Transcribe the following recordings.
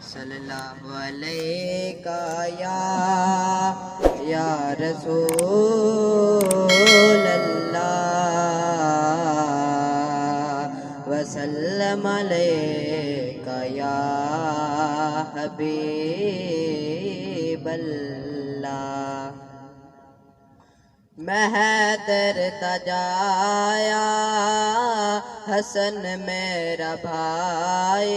सल्लल्लाहु अलैका या रसूल अल्लाह वसल्लम अलैका या हबीब अल्लाह। महदर तजाया हसन मेरा भाई,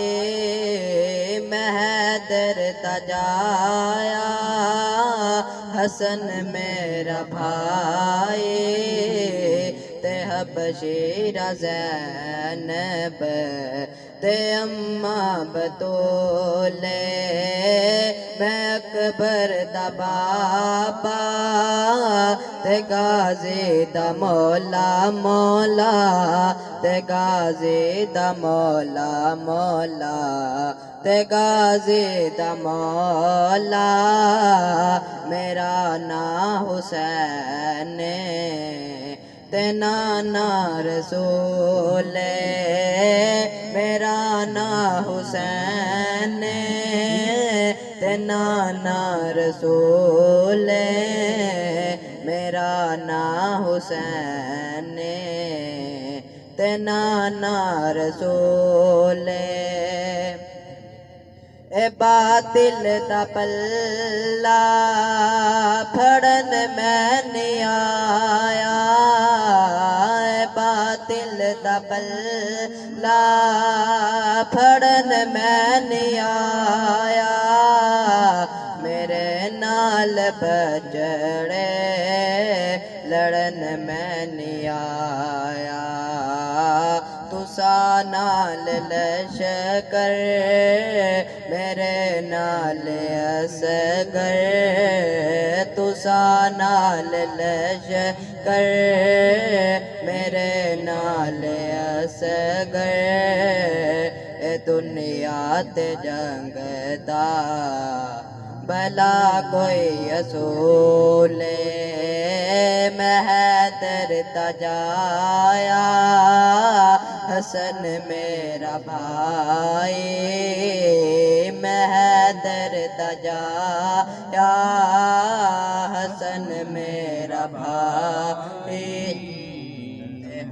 महदर तजाया हसन मेरा भाई, ते हबशीरा ज़ैनब ते अम्मा बतूले, मैं अकबर दा बाबा ते गाज़ी दा मौला मौला, ते गाज़ी दा मौला मौला, ते गाज़ी दा मौला। मेरा ना हुसैन ते नाना रसूल, मेरा ना हुसैन ते नाना रसूल, मेरा ना हुसैन ते नाना रसूल। ए बातिल दा पल्ला फड़न मैं नहीं आया, ए बातिल दा पल्ला फड़न मैं नहीं आया, मेरे नाल बजड़े लड़न मैं नहीं आया। तुसा नाल लश्कर मेरे नाल असगर, तुसा नाल लश्कर मेरे नाल असगर, ए दुनिया ते जंगदा भला कोई असूल, महदर तजाया हसन मेरा भाई, महदर तजाया हसन मेरा भाई,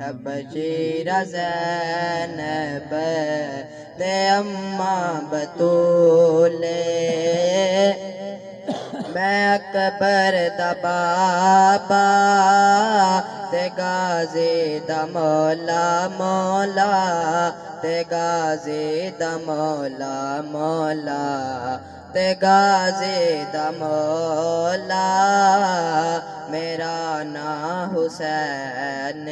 हबशीरा ज़ैनब ते अम्मा बतूले, मैं अकबर दा बाबा ते गाज़ी दा मौला मौला, ते गाज़ी दा मौला मौला, ते गाज़ी दा मौला। मेरा ना हुसैन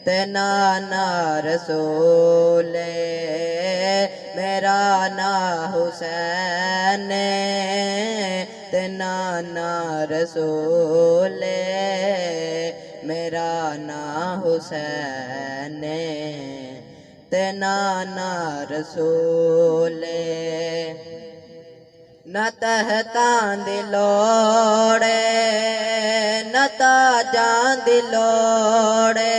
ते नाना रसूल, मेरा ना हुसैन ते नाना रसूल, मेरा ना हुसैन ते नाना रसूल। न तहतां दी लोड़े न ताजां दी लोड़े,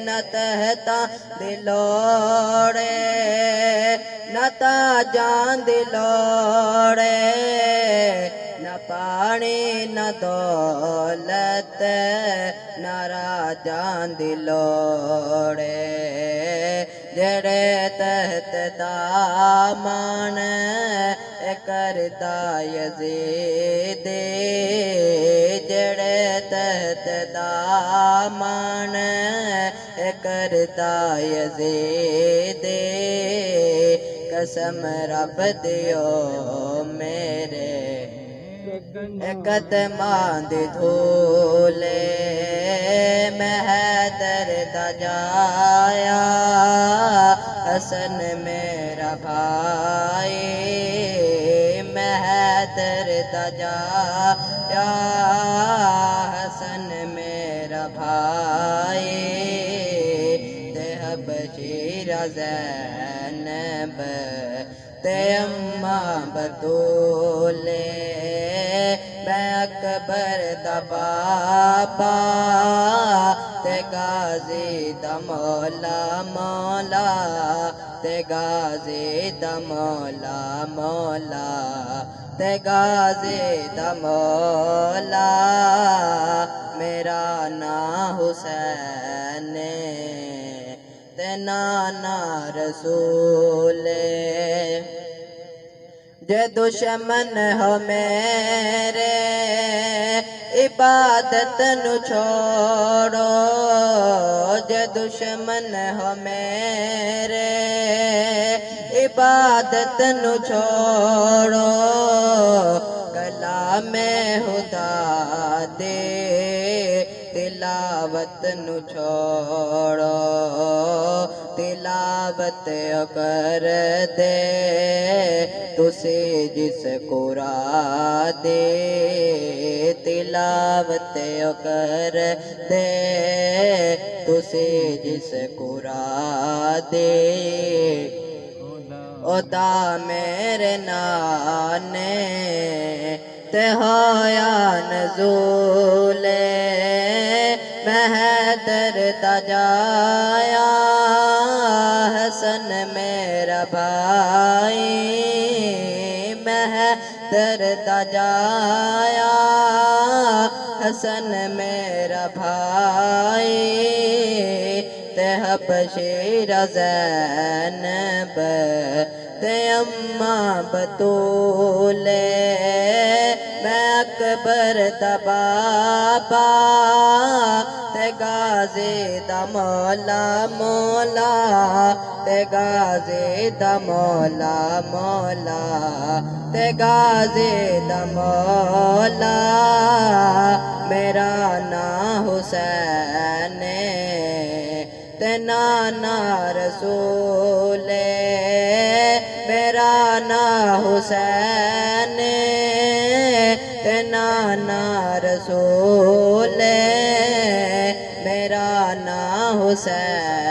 न तहतां दी लोड़े न ताजां दी लोड़े, न पानी न दौलत न राजां दी लोड़े, जेड़े तहत दामन करदा यज़ीद, जेड़े तहत दामन करदा यज़ीद, कसम रब दियो मेरे कदमां दी धूले, महदर तजाया हसन मेरा भाई, महदर तजाया हसन मेरा भाई, ते हबशीरा ज़ैनब ते अम्मा बतूले, मैं अकबर दा बाबा ते गाज़ी दा मौला मौला ते गाज़ी दा मौला मौला ते गाज़ी दा मौला मेरा ना हुसैन ते नाना रसूल जे दुश्मन हो मेरे इबादत नु छोड़ो जे दुश्मन हो मेरे इबादत नु छोड़ो कलामे खुदा दे तिलावत नु छोड़ो तिलावत कर दे तुसे जिस कुरा दे तिलावत कर दे तुसे जिस कुरा दे ओदा मेरे नाने ते होया नज़ूले महदर तजाया हसन मेरा भाई महदर तजाया हसन मेरा भाई ते हबशीर ज़ैनब ते अम्मा बतूले मैं अकबर दा बाबा ते गाज़ी दा मौला मौला ते गाज़ी दा मौला मौला ते गाज़ी दा मौला मेरा ना हुसैन ते नाना रसूल मेरा ना हुसैन ते नाना रसूल मेरा ना हुसैन